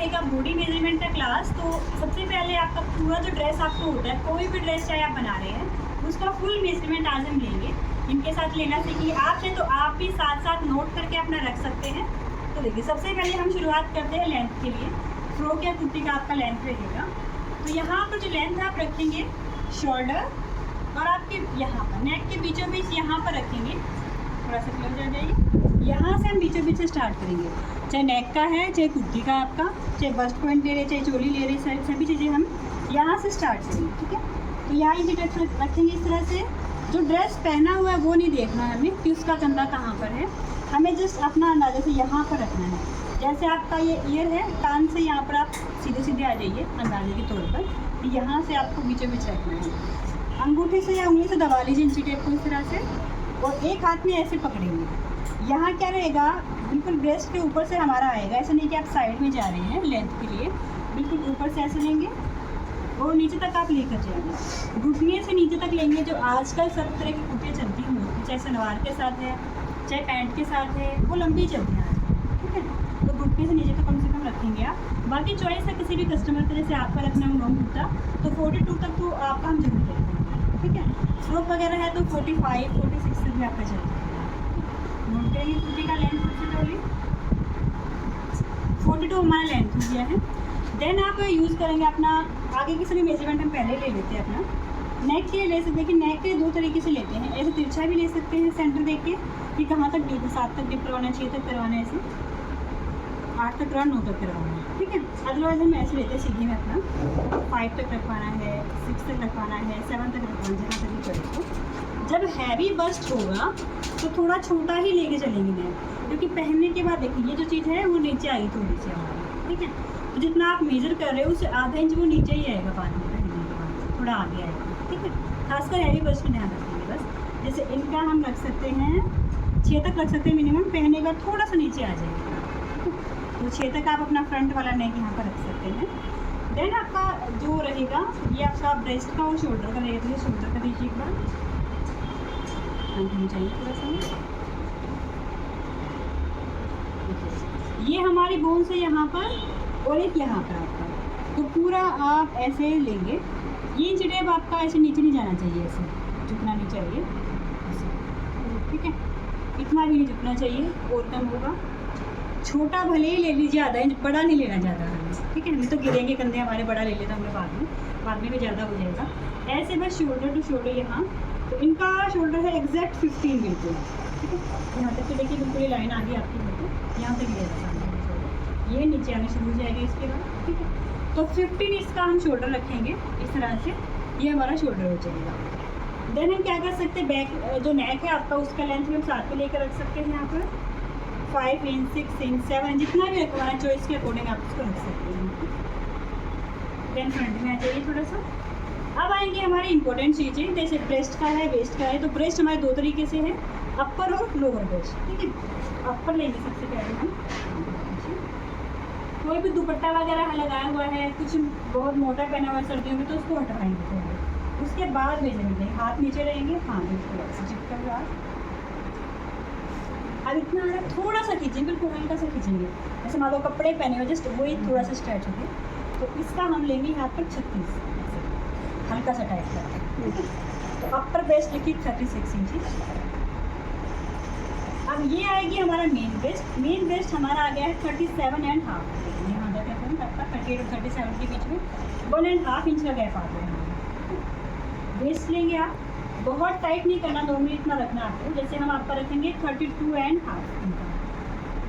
रहेगा body measurement का class. तो सबसे पहले आपका पूरा जो ड्रेस आपको होता है, कोई भी ड्रेस चाहे आप बना रहे हैं, उसका फुल मेजरमेंट आज हम लेंगे। इनके साथ लेना सीखिए। आप चाहे तो आप भी साथ साथ नोट करके अपना रख सकते हैं। तो देखिए, सबसे पहले हम शुरुआत करते हैं लेंथ के लिए। फ्रॉक या कुर्ती का आपका लेंथ रहेगा। तो यहाँ पर जो लेंथ आप रखेंगे शोल्डर और आपके यहाँ पर नेक के बीचों बीच यहाँ पर रखेंगे। थोड़ा सा क्लोज आ जाइए। यहाँ से हम बीचों बीच से स्टार्ट करेंगे। चाहे नेक का है, चाहे कुर्ती का आपका, चाहे बस्ट पॉइंट ले रहे, चाहे चोली ले रहे, सभी चीज़ें हम यहाँ से स्टार्ट करेंगे। ठीक है, तो यहाँ ये रखेंगे इस तरह से। जो ड्रेस पहना हुआ है वो नहीं देखना है हमें कि उसका कंधा कहाँ पर है। हमें जस्ट अपना अंदाजे से यहाँ पर रखना है। जैसे आपका ये ईयर है, कान से यहाँ पर आप सीधे सीधे आ जाइए अंदाजे के तौर पर। यहाँ से आपको बीचों बीच रखना है। अंगूठे से या उंगली से दबा लीजिए इंची टेप को इस तरह से, और एक हाथ में ऐसे पकड़ेंगे। यहाँ क्या रहेगा, बिल्कुल ब्रेस्ट के ऊपर से हमारा आएगा। ऐसा नहीं कि आप साइड में जा रहे हैं लेंथ के लिए, बिल्कुल ऊपर से ऐसे लेंगे और नीचे तक आप लेकर जाएंगे। घुटने से नीचे तक लेंगे। जो आजकल सब तरह की कुर्तियाँ चलती हैं, चाहे सलवार के साथ है, चाहे पैंट के साथ है, वो लंबी चलती हैं। ठीक है, तो घुटने से नीचे तो कम से कम रखेंगे आप। बाकी चॉइस है किसी भी कस्टमर का, जैसे आपका रखना हो लॉन्ग कुर्ता तो 42 तक तो आपका हम जरूर रखते हैं। ठीक है, फ्रॉक वगैरह है तो 45, 46 तक भी आपका चलता है। नोट करेंगे कुर्ती का लेंथ सबसे पहले 42 हमारा लेंथ हो गया है। देन आप यूज़ करेंगे अपना आगे की सभी मेजरमेंट हम पहले ले लेते हैं। अपना नेक के लिए ले सकते हैं कि नेक के दो तरीके से लेते हैं। ऐसे तिरछा भी ले सकते हैं सेंटर देख के कि कहाँ तक डीप, 7 तक डीप करवाना है, 6 तक करवाना है, ऐसे 8 तक करवाना, 9 तक करवाना है। ठीक है, अदरवाइज हम ऐसे लेते हैं सीधे में अपना 5 तक रखवाना है, 6 तक रखवाना है, 7 तक रखवाना है, जहाँ तक भी करें। तो जब हैवी बस्ट होगा तो थोड़ा छोटा ही लेके चलेंगे नेक, क्योंकि पहनने के बाद देखिए ये जो चीज़ है वो नीचे आई थोड़ी सी हमारी। ठीक है, तो जितना आप मेजर कर रहे हो उससे आधा इंच वो नीचे ही आएगा पानी में पहनने के बाद, थोड़ा आगे आएगा। ठीक है, खासकर हैवी बस्ट में ध्यान रखेंगे बस। जैसे इनका हम रख सकते हैं 6 तक रख सकते हैं मिनिमम, पहनने के बाद थोड़ा सा नीचे आ जाएगा। तो 6 तक आप अपना फ्रंट वाला नेक यहाँ पर रख सकते हैं। देन आपका जो रहेगा ये आपका ब्रेस्ट का और शोल्डर का रहेगा। तो शोल्डर का दीजिए एक बार, हम चाहिए थोड़ा सा। ये हमारी बोन से यहाँ पर और एक यहाँ पर आपका, तो पूरा आप ऐसे लेंगे। ये इंच टेप आपका ऐसे नीचे नहीं जाना चाहिए, ऐसे झुकना नहीं चाहिए ऐसे। ठीक है, इतना भी नहीं झुकना चाहिए, और कम होगा। छोटा भले ही ले लीजिए आधा इंच, बड़ा नहीं लेना ज़्यादा हमें। ठीक है, हम तो गिरेंगे कंधे हमारे, बड़ा ले लेता हमने बाद में भी ज़्यादा हो जाएगा। ऐसे बस शोल्डर टू शोल्डर यहाँ, तो इनका शोल्डर है एग्जैक्ट 15 बिल्कुल। ठीक है, यहाँ तक तो देखिए बिल्कुल ये लाइन आ गई आपकी, बिल्कुल यहाँ तक गिरेगा, ये नीचे आने शुरू हो जाएगा इसके बाद। ठीक है, तो 15 इसका हम शोल्डर रखेंगे इस तरह से, ये हमारा शोल्डर हो जाएगा। देन हम क्या कर सकते हैं, बैक जो नेक है आपका उसका लेंथ भी हम साथ में लेकर रख सकते हैं। यहाँ पर 5 इंच, 6 इंच, 7 इंच, जितना भी रखवाना चॉइस के अकॉर्डिंग आप उसको रख सकते हैं। देन फ्रंट में आ जाइए थोड़ा सा। अब आएंगे हमारी इंपॉर्टेंट चीज़ें, जैसे ब्रेस्ट का है, वेस्ट का है। तो ब्रेस्ट हमारे दो तरीके से है, अपर और लोअर ब्रेस्ट। ठीक है, अपर लेंगे सबसे पहले हम। कोई भी दुपट्टा वगैरह लगाया हुआ है, कुछ बहुत मोटा पहना हुआ है सर्दियों में, तो उसको हटवाएंगे थोड़ा। उसके बाद भेजेंगे, हाथ नीचे रहेंगे, हाँ बिल्कुल ऐसे चिपका हुआ। अब इतना आ थोड़ा सा खींचेंगे, बिल्कुल हल्का सा खींचेंगे। ऐसे मान लो कपड़े पहने हुए जस्ट वही थोड़ा सा स्ट्रेच हो गया, तो इसका हम लेंगे यहाँ पर 36, हल्का सा टाइट करके। तो अपर ब्रेस्ट लिखिए 36 इंच। अब ये आएगी हमारा मेन ब्रेस्ट। मेन ब्रेस्ट हमारा आ गया है 37.5। यहाँ देखते हैं आपका 38 और 37 के बीच में 1.5 इंच का गैप आ गया है। ब्रेस्ट लेंगे आप, बहुत टाइट नहीं करना, नॉर्मली इतना रखना आपको। जैसे हम आपका रखेंगे 32.5।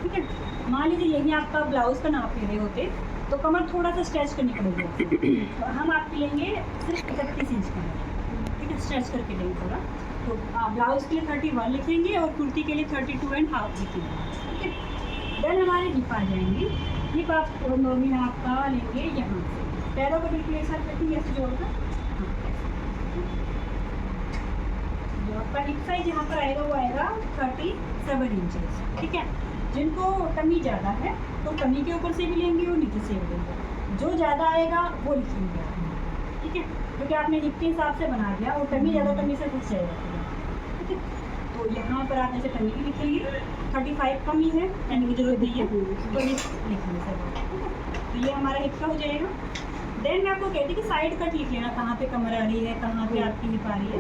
ठीक है, मान लीजिए यही आपका ब्लाउज का नाप ले रहे होते तो कमर थोड़ा सा स्ट्रेच करनी पड़ेगी, तो हम आपके लेंगे सिर्फ 31 इंच का। ठीक है, स्ट्रेच करके लेंगे थोड़ा। तो ब्लाउज के लिए 31 लिखेंगे और कुर्ती के लिए 32.5 लिखेंगे। ठीक है, देन हमारे हिप आ जाएंगे। हिप आप नॉर्मली आपका लेंगे यहाँ से, पैरों को बिल्कुल एक साथ रखेंगे ऐसे जोड़कर। जो आपका हिप साइज यहाँ पर आएगा वो आएगा 37 इंचेस। ठीक है, जिनको टमी ज़्यादा है तो टमी के ऊपर से भी लेंगे और नीचे से भी लेंगे। जो ज़्यादा आएगा वो लिखेंगे आप। ठीक है, क्योंकि आपने हिप के हिसाब से बना दिया और टमी ज़्यादा टमी से घुस जाएगा। ठीक है, तो यहाँ पर आप जैसे टमी की लिखेंगे 35 कमी है, यानी कि जरूरत नहीं है तो लिखेंगे सर। ठीक है, तो ये हमारा हिप का हो जाएगा। देन मैं आपको कहती कि साइड कट लिख लेना, कहाँ पे कमर आ रही है, कहाँ पे आपकी हिप आ रही है,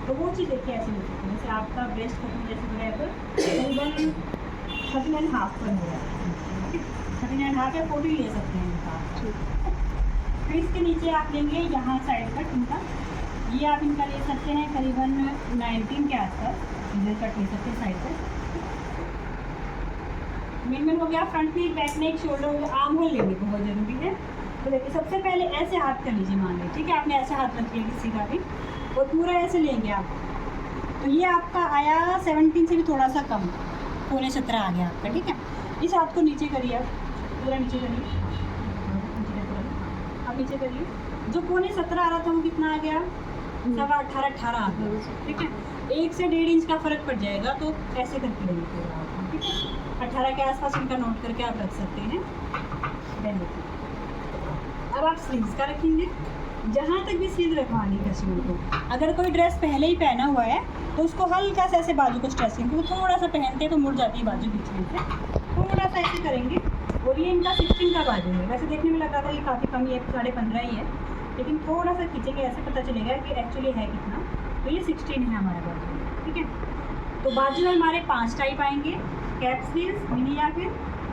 तो वो चीज़ देखिए ऐसे लिख सकते हैं। जैसे आपका ब्रेस्ट कटिंग जैसे हो रहा है तो तकरीबन 13.5 पर हो रहा है, 13.5 या 14 ले सकते हैं इनका। फिर इसके नीचे आप लेंगे यहाँ साइड कट इनका, ये आप इनका ले सकते हैं करीबन 19 के आसपास, इधर कट ले सकते हैं साइड कट। मेन हो गया फ्रंट नेक, बैक नेक, शोल्डर हो गया, आर्म होल लेंगे बहुत ज़रूरी है। तो देखिए सबसे पहले ऐसे हाथ कर लीजिए, मान लीजिए ठीक है, आपने ऐसे हाथ रख लिया किसी का भी और पूरा ऐसे लेंगे आप, तो ये आपका आया 17 से भी थोड़ा सा कम, 17.25 आ गया आपका, ठीक है। इस हाथ को नीचे करिए आप, पूरा नीचे करिए, अब नीचे करिए, जो 17.25 आ रहा था वो कितना आ गया, 18.5 आ गया, ठीक है। 1 से 1.5 इंच का फ़र्क पड़ जाएगा, तो ऐसे करके लेंगे पूरा आप, ठीक है। 18 के आसपास इनका नोट करके आप रख सकते हैं। देन अब आप स्लीव्स का रखेंगे, जहाँ तक भी स्लीव रखवानी है कस्टमर को। अगर कोई ड्रेस पहले ही पहना हुआ है तो उसको हल्का सा ऐसे बाजू को स्ट्रेचिंग, क्योंकि थोड़ा सा पहनते हैं तो मुड़ जाती है बाजू बीच में से, थोड़ा सा ऐसे करेंगे। और ये इनका 16 का बाजू है, वैसे देखने में लग रहा था ये काफ़ी कम ही है, 15.5 ही है, लेकिन थोड़ा सा खींचेंगे ऐसे पता चलेगा कि एक्चुअली है कितना। तो ये 16 है हमारा बाजू, ठीक है। तो बाजू में हमारे 5 टाइप आएंगे, कैप स्लीव्स, मिनी या फिर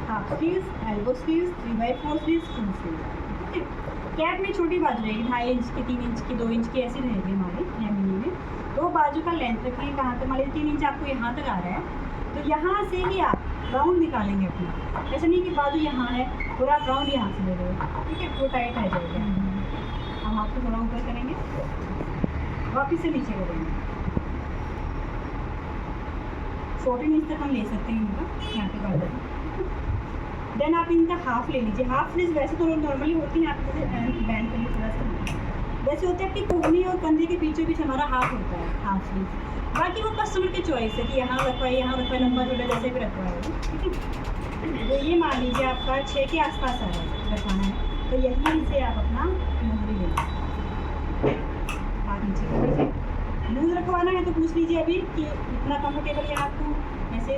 half sleeves, elbow sleeves, 3/4 sleeves, full sleeves, ठीक है। कैप में छोटी बाजू रहेगी, 2.5 इंच की, 3 इंच की, 2 इंच की, ऐसी रहेगी हमारी या मिनी में। तो बाजू का लेंथ रखिए, कहाँ तक, मान लीजिए 3 इंच आपको यहाँ तक आ रहा है, तो यहाँ से ही आप राउंड निकालेंगे अपना, ऐसा नहीं कि बाजू यहाँ है और आप राउंड यहाँ से ले रहे हो, ठीक है, वो टाइट आ जाएगा। हम आपको थोड़ा ऊपर करेंगे, वापिस से नीचे करेंगे, 14 इंच तक हम ले सकते हैं इनका, यहाँ पे बाजू। देन आप इनका हाफ ले लीजिए, हाफ स्लीव वैसे तो नॉर्मली होती है, आप जैसे बैंड करिए थोड़ा सा, वैसे होता है कि कोहनी और कंधे के बीचों बीच हमारा हाफ होता है हाफ स्लीव। बाकी वो कस्टमर की चॉइस है कि यहाँ रखवाए, यहाँ रखवाए, लंबा छोटा जैसे भी रखवाए, ठीक है। तो ये मान लीजिए आपका 6 के आसपास आ रहा है रखवाना है, तो यहीं से आप अपना लूज लेंगे, आप नीचे कर लीजिए। लूज रखवाना है तो पूछ लीजिए अभी कि इतना कंफर्टेबल है आपको, ऐसे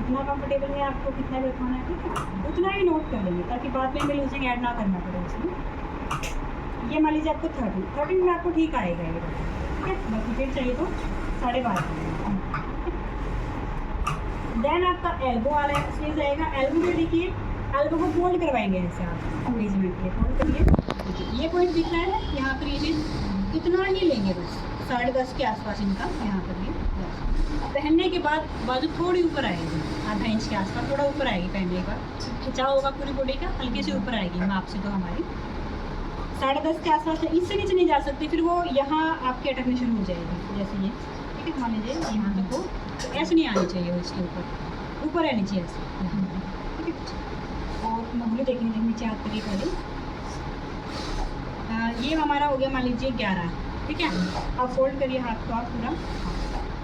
इतना कंफर्टेबल है आपको, कितना रखवाना है, ठीक है, उतना ही नोट कर लेंगे ताकि बाद में हमें लूजिंग ऐड ना करना पड़े उसमें। ये मान लीजिए आपको 13 में आपको ठीक आएगा ये, ठीक है। बाकी फिर चाहिए तो 12.5। देन आपका एल्बो वाला स्लीव आएगा, एल्बो में देखिए एल्बो को फोल्ड करवाएंगे ऐसे आप अरेंजमेंट के, फोल्ड करिए, देखिए ये पॉइंट दिख रहा है यहाँ पर, ये इतना ही लेंगे बस, 10.5 के आसपास इनका यहाँ पर भी। पहनने के बाद बाजू थोड़ी ऊपर आएगी, आधा इंच के आसपास थोड़ा ऊपर आएगी, पहनने के बाद खिंचाव होगा पूरी बॉडी का, हल्की से ऊपर आएगी माप से, तो हमारी 10.5 के आसपास है, इससे नीचे नहीं जा सकती, फिर वो यहाँ आपके अटकनी शुरू हो जाएगी जैसे ये, ठीक है। मान लीजिए यहाँ तक हो, तो ऐसे नहीं आनी चाहिए वो, इसके ऊपर आनी चाहिए ऐसे, ठीक है। और मुगली देखने नीचे हाथ करिए पहले, ये हमारा हो गया मान लीजिए 11, ठीक है। आप फोल्ड करिए हाथ को आप पूरा,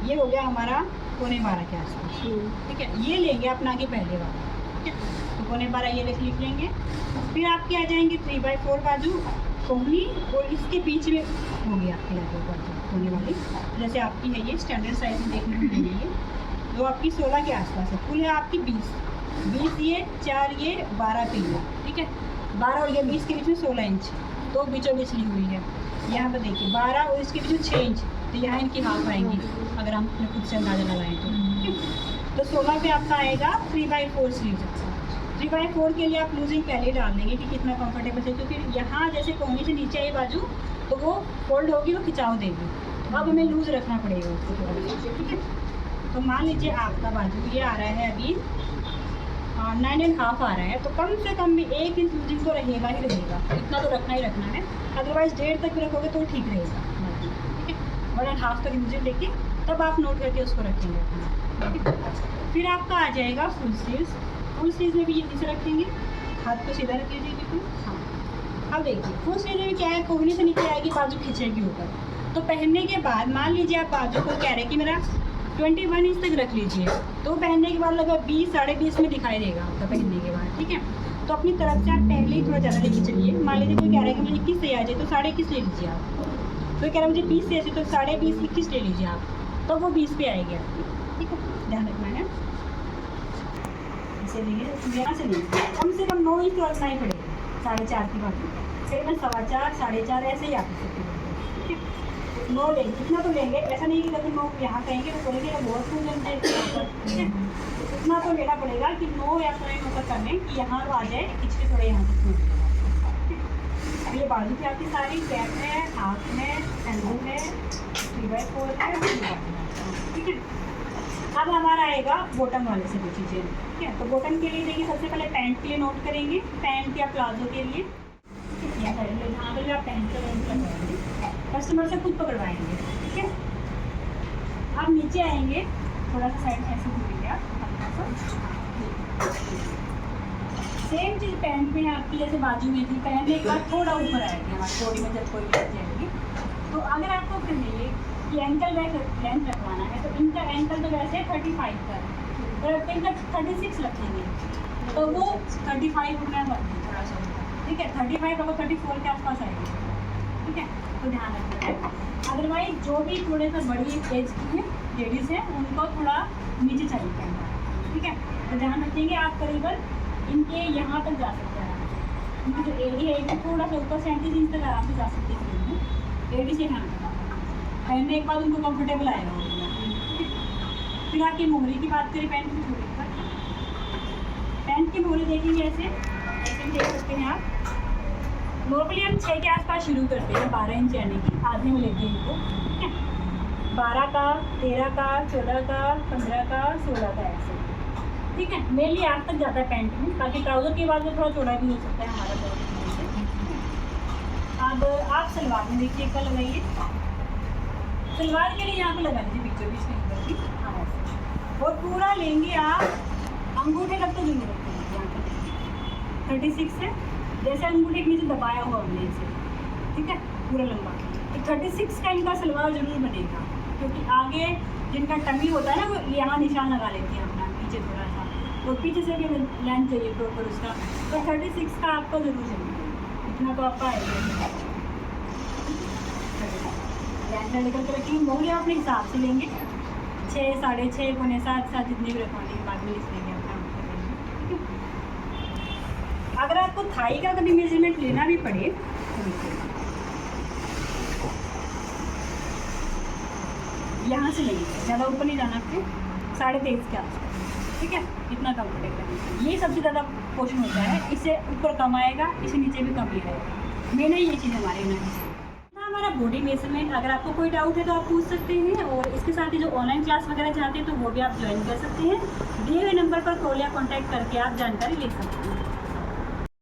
ये हो गया हमारा 11.25 के आसपास, ठीक है। ये लेंगे अपना के पहले वाला, ठीक है, तो 11.25 ये लिख लेंगे। फिर आपके आ जाएंगे 3/4 बाजू, कोहनी, और इसके बीच में हो गया आपकी लेवल बाजू होने वाली, जैसे आपकी है ये स्टैंडर्ड साइज में देखने को मिलेगी, जो आपकी 16 के आसपास है, फुल है आपकी 20 ये 4 ये 12 पे ये, ठीक है। 12 और ये 20 के बीच में 16 इंच, तो बीचों बीच ली हुई है। यहाँ पर देखिए 12 और इसके बीच में 6 इंच, तो यहाँ इनकी हाफ आएंगी अगर हम खुद से अंदाज़ा लगाएं तो 16 पे आपका आएगा 3/4 स्लीव। 3/4 के लिए आप लूजिंग पहले डाल देंगे कि कितना कंफर्टेबल है, क्योंकि यहाँ जैसे कोहनी से नीचे आई बाजू तो वो फोल्ड होगी, वो खिंचाव देगी, तो अब हमें लूज रखना पड़ेगा उसको थोड़ा, ठीक है। तो मान लीजिए आपका बाजू ये आ रहा है अभी 9.5 आ रहा है, तो कम से कम भी 1 इंच लूजिंग तो रहेगा ही रहेगा, इतना तो रखना ही रखना है, अदरवाइज 1.5 तक भी रखोगे तो ठीक रहेगा, ठीक है। 1.5 तक लूजिंग लेके तब आप नोट करके उसको रखेंगे अपना, ठीक है। फिर आपका आ जाएगा फुल स्लीव्स, फुल स्लीव्स में भी ये से रखेंगे, हाथ को सीधा रख लीजिए बिल्कुल, हाँ। अब देखिए फुल स्लीव में क्या है, कोहनी से नीचे आएगी, बाजू खींचेगी ऊपर, तो पहनने के बाद मान लीजिए आप बाजू को कह रहे हैं कि मेरा 21 इंच तक रख लीजिए, तो पहनने के बाद लगभग 20 साढ़े 20 में दिखाई देगा आपका पहनने के बाद, ठीक है। तो अपनी तरफ से आप पहले ही थोड़ा ज़्यादा लेके चलिए, मान लीजिए कोई कह रहा है कि मुझे 21 से आ जाए तो 21.5 ले लीजिए आप, कोई कह रहा है मुझे 20 से ऐसे तो 20.5 21 ले लीजिए आप, तो वो 20 पे आएगी आपकी, ठीक है, ध्यान रखना है। ऐसे लेंगे यहाँ से लेंगे, कम से कम 9 इंच तो रखना ही पड़ेगा, 4.5 की बाजू, करीबन 4.25, 4.5 ऐसे ही आप सकते हैं। ठीक है, 9 लेंगे, कितना तो लेंगे, ऐसा नहीं कि अगर 9 यहाँ कहेंगे तो बोलेंगे बहुत फूल लेंगे। ठीक है, इतना तो लेना पड़ेगा कि 9 या थोड़ा ऊपर कर लें कि यहाँ आ जाए, खिंच थोड़े यहाँ तक। अब ये बाजू की आपकी सारी कैप है, हाथ है, एल्बो है, 3/4 है। ठीक है, अब हमारा आएगा बॉटम वाले से कुछ चीज़ें। ठीक है, तो बॉटम के लिए देखिए सबसे पहले पैंट के लिए नोट करेंगे, पैंट या प्लाजो के लिए जहाँ पर भी आप पैंट का रेंज लगवाएंगे कस्टमर से खुद पकड़वाएंगे। ठीक है, आप नीचे आएंगे, थोड़ा सा साइड ऐसे घूमेंगे आप हल्का सा। सेम चीज़ पैंट में है आपकी, जैसे बाजू में थी, पैंट एक बार थोड़ा ऊपर आएगी हमारी बॉडी में जब कोई बैठ जाएगी। तो अगर आपको कहिए कि एंकल बैक लेंथ रखवाना है तो इनका एंकल तो वैसे 35 का है, तो इनका 36 रखेंगे तो वो 35 उतना रखेंगे थोड़ा सा। ठीक है, 35 अगर 34 के आसपास आएगी। ठीक है, तो ध्यान रखिएगा। अदरवाइज जो भी थोड़े से बड़ी एज की है लेडीज़ हैं उनको थोड़ा नीचे चाहिए पैंट। ठीक है, तो ध्यान रखेंगे आप करीबन इनके यहाँ तक जा सकते हैं। इनकी जो एडी है इनको थोड़ा सा ऊपर 37 इंच तक आराम से जा सकते हैं। एडी से यहाँ पहनने के बाद उनको कंफर्टेबल आएगा। फिर आपकी मोहरी की बात करें, पैंट की मोहरी की बात, पैंट की मोहरी देखेंगे ऐसे ऐसे देख सकते हैं आप। नॉर्मली हम 6 के आसपास शुरू करते हैं 12 इंच यानी कि आधे में लेते हैं इनको। ठीक है, 12 का, 13 का, 14 का, 15 का, 16 का ऐसे। ठीक है, मेनली 8 तक जाता है पैंट में, ताकि ट्राउज़र के बाद में थोड़ा चौड़ा भी हो सकता है हमारा बॉडी। अब आप सलवार में देखिए क्या लगाइए, सलवार के लिए यहाँ पे लगा दीजिए बीचों बीच में इधर भी। हाँ ऐसे, और पूरा लेंगे आप अंगूठे तक तो जरूर रखेंगे यहाँ पर 36 है, जैसे अंगूठे के नीचे दबाया हुआ हमने इसे। ठीक है, पूरा लंबा तो 36 का इनका सलवार जरूर बनेगा, क्योंकि आगे जिनका टमी होता है ना वो यहाँ निशान लगा लेते हैं अपना पीछे थोड़ा सा, और पीछे से भी लेंथ चाहिए प्रॉपर उसका, तो 36 का आपको जरूर चाहिए, इतना तो आपका आएगा। लेंथ निकल कर रखिए, मोहरे अपने हिसाब से लेंगे 6, 6.5, 6, 7 जितने भी रखवाने के बाद में लिख लेंगे अपना। अगर आपको थाई का कभी मेजरमेंट लेना भी पड़े तो यहाँ से लेंगे, ज़्यादा ऊपर नहीं जाना आपके, 23.5 के आसपास। ठीक है, इतना कंफर्टेबल है, ये सबसे ज़्यादा पोर्शन होता है, इससे ऊपर कम आएगा, इससे नीचे भी कम ही आएगा। मेन ये चीज़ हमारे यहाँ हमारा बॉडी मेजरमेंट। अगर आपको कोई डाउट है तो आप पूछ सकते हैं, और इसके साथ ही जो ऑनलाइन क्लास वगैरह चाहते हैं तो वो भी आप ज्वाइन कर सकते हैं। दिए हुए नंबर पर कॉल या कॉन्टैक्ट करके आप जानकारी ले सकते हैं।